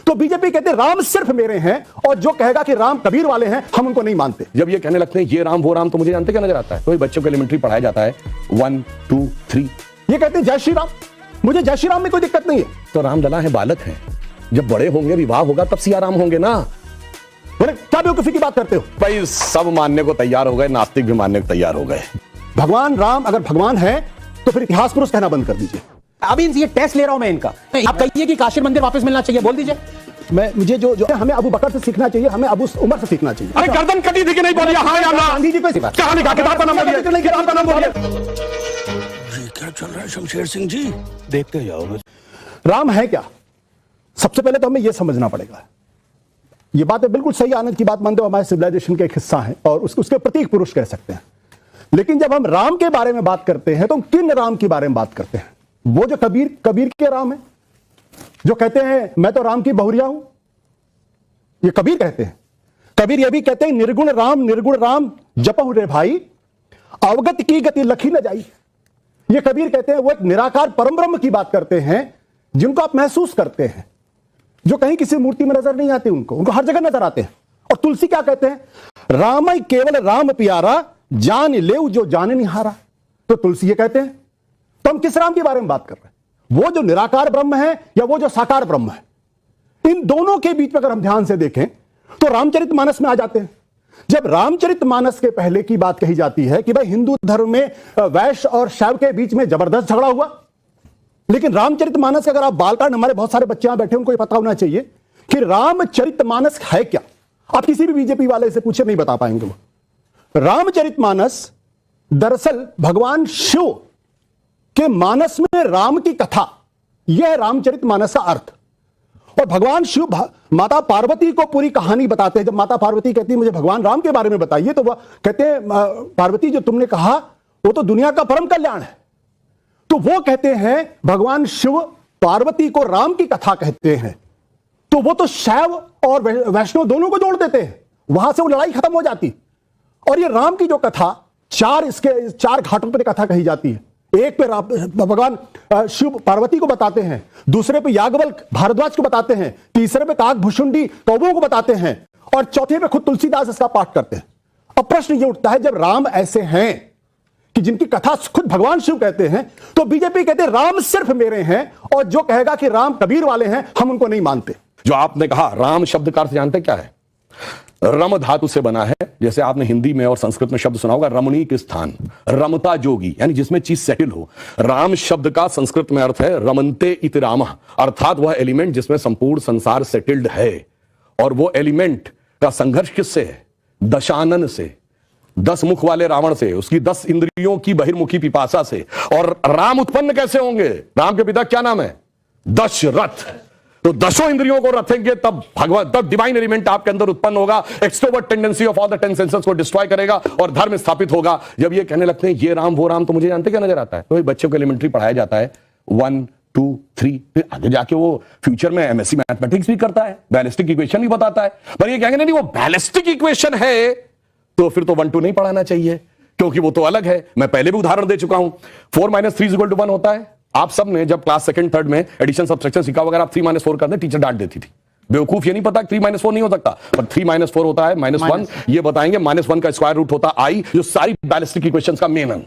तो बीजेपी कहते हैं राम सिर्फ मेरे हैं, और जो कहेगा कि राम कबीर वाले हैं हम उनको नहीं मानते। जब ये कहने लगते हैं ये राम वो राम, तो मुझे जानते क्या नजर आता है? तो बच्चों को एलिमेंट्री पढ़ाया जाता है 1 2 3। ये कहते हैं जय श्री राम, मुझे जय श्री राम में कोई दिक्कत नहीं है। तो राम लला है, बालक है, जब बड़े होंगे, विवाह होगा, तब सिया राम होंगे ना। बोले क्या बेवकूफी की बात करते हो? भाई सब मानने को तैयार हो गए, नास्तिक भी मानने को तैयार हो गए। भगवान राम अगर भगवान है तो फिर इतिहास पुरुष कहना बंद कर दीजिए। अभी ये टेस्ट ले रहा हूं मैं इनका। आप कहिए कि काशी मंदिर वापस मिलना चाहिए, बोल दीजिए। मुझे जो हमें अबू बकर से सीखना चाहिए, हमें अबू उमर से सीखना चाहिए। अरे गर्दन कटी थी कि नहीं बोलिए? हाँ या ना? गांधी जी पे कहां लिखा? किताब का नाम बोलिए, किताब का नाम बोलिए। क्या चल रहा है शमशेर सिंह जी? देखते जाओ। राम है क्या? सबसे पहले तो हमें यह समझना पड़ेगा। यह बात है बिल्कुल सही, आनंद की बात मानते हो, हमारे सिविलाइजेशन का एक हिस्सा है और उसके प्रतीक पुरुष कह सकते हैं। लेकिन जब हम राम के बारे में बात करते हैं तो किन राम के बारे में बात करते हैं? वो जो कबीर के राम है, जो कहते हैं मैं तो राम की बहुरिया हूं, ये कबीर कहते हैं। कबीर ये भी कहते हैं निर्गुण राम जपहु रे भाई, अवगत की गति लखी न जाई। ये कबीर कहते हैं वो एक निराकार परम ब्रह्म की बात करते हैं, जिनको आप महसूस करते हैं, जो कहीं किसी मूर्ति में नजर नहीं आते, उनको हर जगह नजर आते हैं। और तुलसी क्या कहते हैं? राम केवल राम प्यारा, जान ले जो जाने निहारा। तो तुलसी ये कहते हैं। तो हम किस राम के बारे में बात कर रहे हैं? वो जो निराकार ब्रह्म है या वो जो साकार ब्रह्म है? इन दोनों के बीच में अगर हम ध्यान से देखें तो रामचरितमानस में आ जाते हैं। जब रामचरितमानस के पहले की बात कही जाती है कि भाई हिंदू धर्म में वैश्य और शैव के बीच में जबरदस्त झगड़ा हुआ, लेकिन रामचरितमानस अगर आप बालकांड, हमारे बहुत सारे बच्चे यहां बैठे उनको पता होना चाहिए कि रामचरितमानस है क्या। आप किसी भी बीजेपी वाले से पूछे नहीं बता पाएंगे। वो रामचरितमानस दरअसल भगवान शिव के मानस में राम की कथा, यह है रामचरितमानस का अर्थ। और भगवान शिव माता पार्वती को पूरी कहानी बताते हैं। जब माता पार्वती कहती है मुझे भगवान राम के बारे में बताइए, तो वह कहते हैं पार्वती जो तुमने कहा वो तो दुनिया का परम कल्याण है। तो वो कहते हैं भगवान शिव पार्वती को राम की कथा कहते हैं, तो वो तो शैव और वैष्णव दोनों को जोड़ देते हैं, वहां से वो लड़ाई खत्म हो जाती। और ये राम की जो कथा, चार घाटों पर कथा कही जाती है। एक पे भगवान शिव पार्वती को बताते हैं, दूसरे पे याज्ञवल्क्य भारद्वाज को बताते हैं, तीसरे पे काकभुशुंडी कौवों को बताते हैं, और चौथे पे खुद तुलसीदास इसका पाठ करते हैं। अब प्रश्न ये उठता है, जब राम ऐसे हैं कि जिनकी कथा खुद भगवान शिव कहते हैं, तो बीजेपी कहते हैं राम सिर्फ मेरे हैं, और जो कहेगा कि राम कबीर वाले हैं हम उनको नहीं मानते। जो आपने कहा राम शब्द का अर्थ जानते क्या है? रम धातु से बना है। जैसे आपने हिंदी में और संस्कृत में शब्द सुना होगा रमणीक स्थान, रमता जोगी, यानी जिसमें चीज सेटल हो। राम शब्द का संस्कृत में अर्थ है रमन्ते इति रामः, अर्थात वह एलिमेंट जिसमें संपूर्ण संसार सेटल्ड है। और वो एलिमेंट का संघर्ष किससे है? दशानन से, 10 मुख वाले रावण से, उसकी 10 इंद्रियों की बहिर्मुखी पिपासा से। और राम उत्पन्न कैसे होंगे? राम के पिता क्या नाम है? दशरथ। तो 10 इंद्रियों को रखेंगे तब डिवाइन एलिमेंट आपके अंदर उत्पन्न होगा, extrovert tendency of all the 10 senses को डिस्ट्रॉय करेगा और धर्म स्थापित होगा। जब ये कहने लगते हैं ये राम वो राम, तो मुझे जानते क्या नजर आता है? तो बच्चों को एलिमेंट्री पढ़ाया जाता है 1 2 3, फिर आगे जाके वो फ्यूचर में एमएससी मैथमेटिक्स भी करता है, बैलिस्टिक इक्वेशन भी बताता है। पर ये कहेंगे नहीं वो बैलिस्टिक इक्वेशन है, तो फिर तो 1 2 नहीं पढ़ाना चाहिए, क्योंकि वो तो अलग है। मैं पहले भी उदाहरण दे चुका हूं। 4 - 3 = 1 होता है। आप सब ने जब क्लास 2nd 3rd में एडिशन सब्ट्रैक्शन सीखा, अगर आप 3 - 4 करते टीचर डांट देती थी। बेवकूफ ये नहीं पता 3 - 4 नहीं हो सकता, पर 3 - 4 होता है -1। ये बताएंगे -1 का स्क्वायर रूट होता I, जो सारी बैलिस्टिक इक्वेशंस का मेन अंग।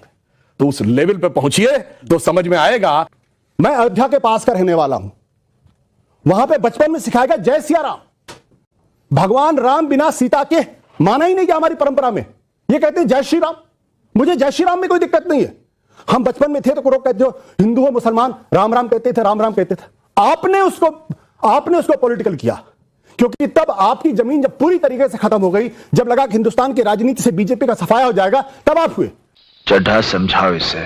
तो उस लेवल पे पहुंचिए तो समझ में आएगा। मैं अयोध्या के पास का रहने वाला हूं, वहां पे बचपन में सिखाया गया जय सिया राम। भगवान राम बिना सीता के माना ही नहीं गया हमारी परंपरा में। ये कहते हैं जय श्री राम, मुझे जय श्री राम में कोई दिक्कत नहीं है। हम बचपन में थे तो लोग कहते हो हिंदू हो मुसलमान राम राम कहते थे, राम राम कहते थे। आपने उसको पॉलिटिकल किया, क्योंकि तब आपकी जमीन जब पूरी तरीके से खत्म हो गई, जब लगा कि हिंदुस्तान की राजनीति से बीजेपी का सफाया हो जाएगा, तब आप हुए। चड्ढा समझाओ, इसे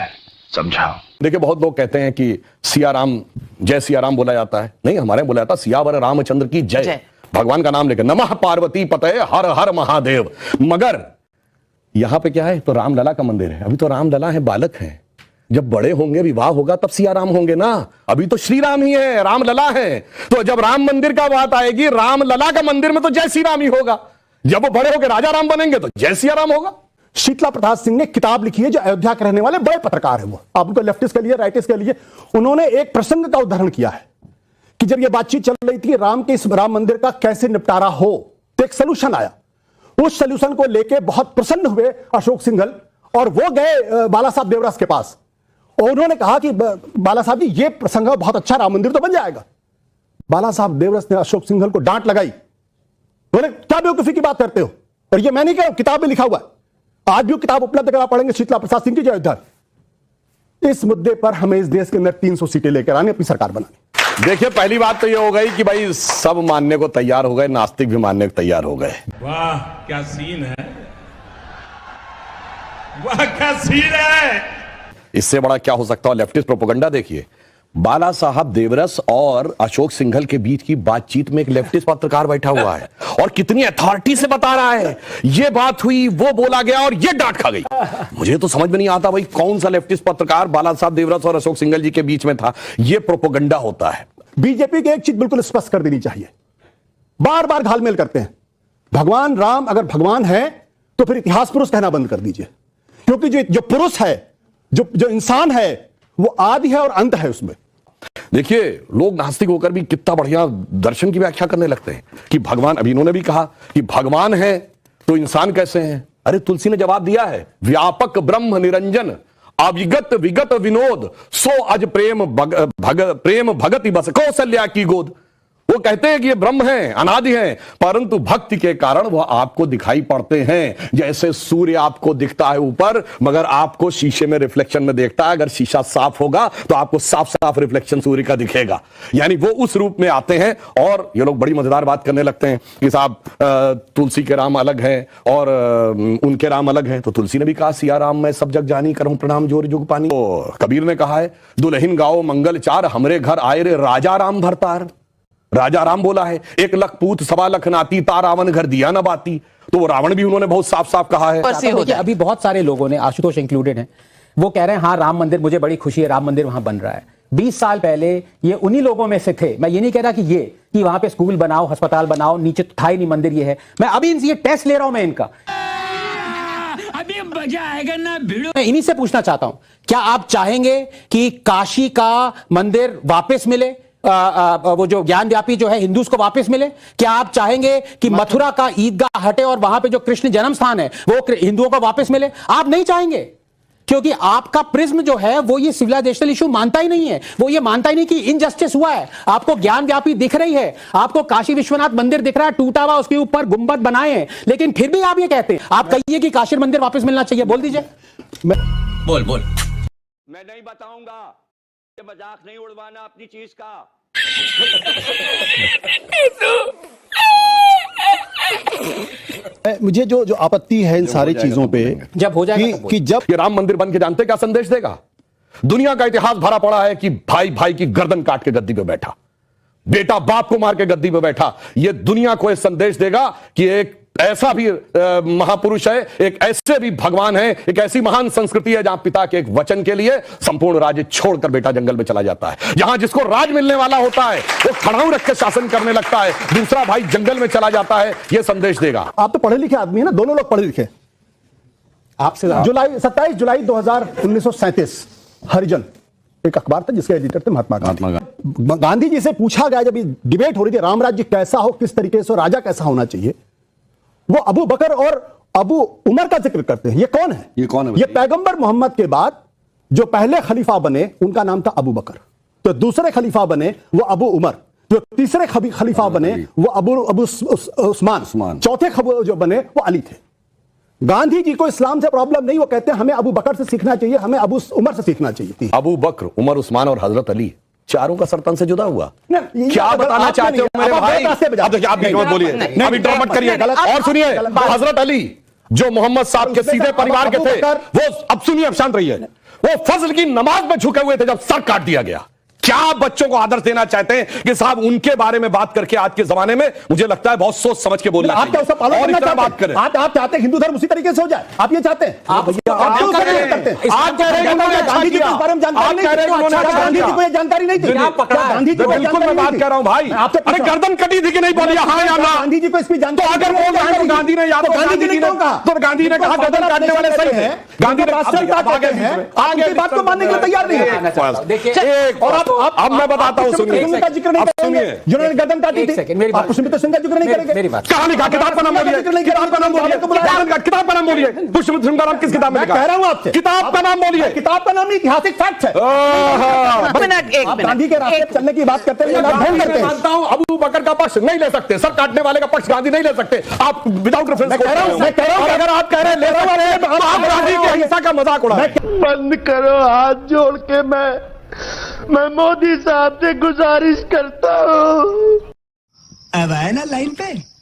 समझाओ। देखिए बहुत लोग कहते हैं कि सिया राम, जय सिया राम बोला जाता है। नहीं, हमारे बोला जाता सियावर रामचंद्र की जय। भगवान का नाम लेकर नमः पार्वती पतये हर हर महादेव। मगर यहां पे क्या है? तो रामलला का मंदिर है। अभी तो रामलला है, बालक है, जब बड़े होंगे, विवाह होगा, तब सिया राम होंगे ना। अभी तो श्री राम ही है, रामलला है। तो जब राम मंदिर का बात आएगी, रामलला का मंदिर में तो जय श्री राम ही होगा। जब वो बड़े होकर राजा राम बनेंगे तो जय सिया राम होगा। शीतला प्रसाद सिंह ने किताब लिखी है, जो अयोध्या के रहने वाले बड़े पत्रकार है, वो आप उनको लेफ्टिस्ट के लिए राइटिस्ट के लिए, उन्होंने एक प्रसंग का उदाहरण किया है कि जब यह बातचीत चल रही थी इस राम मंदिर का कैसे निपटारा हो, तो एक सोल्यूशन आया। उस सोल्यूशन को लेके बहुत प्रसन्न हुए अशोक सिंघल, और वो गए बाला साहब देवरस के पास, और उन्होंने कहा कि बाला साहब जी, ये प्रसंग बहुत अच्छा, राम मंदिर तो बन जाएगा। बाला साहब देवरस ने अशोक सिंघल को डांट लगाई, बोले क्या बेवकूफी की बात करते हो, और ये मैं नहीं कह रहा हूं, किताब में लिखा हुआ है, आज भी वो किताब उपलब्ध करा पढ़ेंगे, शीतला प्रसाद सिंह की जय उद्धार। इस मुद्दे पर हमें इस देश के अंदर 300 सीटें लेकर आनी, अपनी सरकार बनानी। देखिए, पहली बात तो ये हो गई कि भाई सब मानने को तैयार हो गए, नास्तिक भी मानने को तैयार हो गए। वाह क्या सीन है, वाह क्या सीन है। इससे बड़ा क्या हो सकता है। लेफ्टिस्ट प्रोपेगेंडा देखिए, बाला साहब देवरस और अशोक सिंघल के बीच की बातचीत में एक लेफ्टिस्ट पत्रकार बैठा हुआ है और कितनी अथॉरिटी से बता रहा है, ये बात हुई, वो बोला गया और ये डांट खा गई। मुझे तो समझ में नहीं आता भाई, कौन सा लेफ्टिस्ट पत्रकार बाला साहब देवरस और अशोक सिंघल जी के बीच में था। ये प्रोपेगेंडा होता है। बीजेपी की एक चीज बिल्कुल स्पष्ट कर देनी चाहिए, बार बार घालमेल करते हैं। भगवान राम अगर भगवान है तो फिर इतिहास पुरुष कहना बंद कर दीजिए, क्योंकि जो पुरुष है, जो इंसान है, वो आदि है और अंत है उसमें। देखिए, लोग नास्तिक होकर भी कितना बढ़िया दर्शन की व्याख्या करने लगते हैं कि भगवान, अभी इन्होंने भी कहा कि भगवान है तो इंसान कैसे हैं। अरे तुलसी ने जवाब दिया है, व्यापक ब्रह्म निरंजन अविगत विगत विनोद सो अज प्रेम प्रेम भगति बस कौशल्या की गोद। वो कहते हैं कि ये ब्रह्म है, अनादि है, परंतु भक्ति के कारण वह आपको दिखाई पड़ते हैं। जैसे सूर्य आपको दिखता है ऊपर, मगर आपको शीशे में रिफ्लेक्शन में देखता है। अगर शीशा साफ होगा तो आपको साफ साफ रिफ्लेक्शन सूर्य का दिखेगा। यानी वो उस रूप में आते हैं। और ये लोग बड़ी मजेदार बात करने लगते हैं कि साहब तुलसी के राम अलग है और उनके राम अलग है। तो तुलसी ने भी कहा, सिया राम मैं सब जग जानी, करहूं प्रणाम जोर जुग पानी। तो कबीर ने कहा है, दुल्हन गाओ मंगल चार, हमरे घर आए रे राजा राम भरतार। राजा राम बोला है, 1 लख पूत 1.25 लाख नाती, ता रावण घर दिया न बाती। तो वो रावण भी उन्होंने बहुत साफ साफ कहा है। देखिए, अभी बहुत सारे लोगों ने, आशुतोष इंक्लूडेड हैं, वो कह रहे हैं हाँ राम मंदिर, मुझे बड़ी खुशी है, राम मंदिर वहां बन रहा है। 20 साल पहले ये उन्हीं लोगों में से थे। मैं ये नहीं कह रहा कि वहां पे स्कूल बनाओ, अस्पताल बनाओ, नीचे तो था ही नहीं मंदिर। ये है, मैं अभी इनसे ये टेस्ट ले रहा हूं मैं इनका, अभी मजा आएगा ना भिड़ो। मैं इन्हीं से पूछना चाहता हूं, क्या आप चाहेंगे कि काशी का मंदिर वापस मिले, वो जो ज्ञान व्यापी जो है हिंदूज को वापस मिले? क्या आप चाहेंगे कि मथुरा का ईदगाह हटे और वहां पे जो कृष्ण जन्म स्थान है वो हिंदुओं को वापस मिले? आप नहीं चाहेंगे, क्योंकि आपका प्रिज्म जो है वो ये सिविलाइजेशनल इशू मानता ही नहीं है। वो ये मानता ही नहीं कि इनजस्टिस हुआ है। आपको ज्ञान व्यापी दिख रही है, आपको काशी विश्वनाथ मंदिर दिख रहा है टूटा हुआ, उसके ऊपर गुंबद बनाए हैं, लेकिन फिर भी आप ये कहते हैं। आप कहिए कि काशी मंदिर वापस मिलना चाहिए, बोल दीजिए। बोल बोल। मैं नहीं बताऊंगा, ये मजाक नहीं उड़वाना अपनी चीज का। मुझे जो आपत्ति है इन सारी चीजों पे, जब हो जाएगा कि जब ये राम मंदिर बन के जानते क्या संदेश देगा? दुनिया का इतिहास भरा पड़ा है कि भाई भाई की गर्दन काट के गद्दी पे बैठा, बेटा बाप को मार के गद्दी पे बैठा। ये दुनिया को एक संदेश देगा कि एक ऐसा भी महापुरुष है, एक ऐसे भी भगवान है, एक ऐसी महान संस्कृति है जहां पिता के एक वचन के लिए संपूर्ण राज्य छोड़कर बेटा जंगल में चला जाता है। जहां जिसको राज मिलने वाला होता है वो खड़ाऊ रख के शासन करने लगता है, दूसरा भाई जंगल में चला जाता है। यह संदेश देगा। आप तो पढ़े लिखे आदमी है ना, दोनों लोग पढ़े लिखे। आपसे 27 जुलाई 1937 हरिजन एक अखबार था जिसके एडिटर थे महात्मा गांधी। गांधी जी से पूछा गया, जब ये डिबेट हो रही थी राम राज्य कैसा हो, किस तरीके से राजा कैसा होना चाहिए, वो अबू बकर और अबू उमर का जिक्र करते हैं। ये कौन है? ये पैगंबर मोहम्मद के बाद जो पहले खलीफा बने उनका नाम था अबू बकर, तो दूसरे खलीफा बने वो अबू उमर, जो तीसरे खलीफा बने वो अबू उस्मान, चौथे जो बने वो अली थे। गांधी जी को इस्लाम से प्रॉब्लम नहीं, वो कहते हैं हमें अबू बकर से सीखना चाहिए, हमें अबू उमर से सीखना चाहिए। अबू बकर, उमर, उस्मान और हजरत अली चारों का सरतन से जुदा हुआ। क्या आप बताना चाहते हो मेरे भाई? आप भी मत बोलिए, अभी ड्रॉप मत करिए। और सुनिए, हजरत अली जो मोहम्मद साहब के सीधे परिवार के थे, वो अब सुनिए, अब शांत रहिए, वो फजल की नमाज में झुके हुए थे जब सर काट दिया गया। क्या आप बच्चों को आदर्श देना चाहते हैं कि साहब उनके बारे में बात करके आज के जमाने में मुझे लगता है बहुत सोच समझ के बोलना आप क्या उसका पालन करना चाहते हैं? बात करें, आप चाहते हैं हिंदू धर्म उसी तरीके से हो जाए? आप ये चाहते हैं? आप कह रहे हैं गांधी जी को इस बारे में जानकारी नहीं थी? गांधी जी को ये जानकारी नहीं थी? गांधी जी को बिल्कुल मैं बात कर रहा हूं भाई। अरे गर्दन कटी थी कि नहीं बोली? हाँ या ना? गांधी जी को इसकी जानकारी, अगर बोल रहे हैं गांधी ने, या तो गांधी जी ने कहा, तो गांधी ने कहा गर्दन काटने वाले सही है। गांधी ने बात को मानने के लिए तैयार नहीं है। देखिए, और आप अब मैं बताता हूं, सुनिए। पुष्पमित्र का जिक्र नहीं अब करेंगे सुनिए। जिन्होंने गर्दन काटी एक थी। सेकंड, मेरी बात- आप पुष्पमित्र सिंह का जिक्र नहीं करेंगे। मेरी बात- कहां लिखा? किताब का नाम बोलिए, किताब का नाम बोलिए, किताब का नाम बोलिए। पुष्पमित्र सिंह का नाम किस किताब में मैं लिखा? कह रहा हूं आपसे, किताब का नाम बोलिए। किताब का नाम नहीं, ऐतिहासिक फैक्ट है। मिनट, एक आप मिनट, गांधी के रास्ते एक- पे चलने की बात करते हैं, आप ढोंग करते मैं हैं। मानता हूं अबू बकर का पक्ष नहीं ले सकते, सर काटने वाले का पक्ष गांधी नहीं ले सकते। आप विदाउट रेफरेंस मैं कह रहा हूं, और अगर आप कह रहे हैं ले सकते हैं, तो आप गांधी की अहिंसा का मजाक उड़ा रहे हैं। बंद करो, हाथ जोड़ के मैं मोदी साहब से गुजारिश करता हूँ। अब आए ना लाइन पे।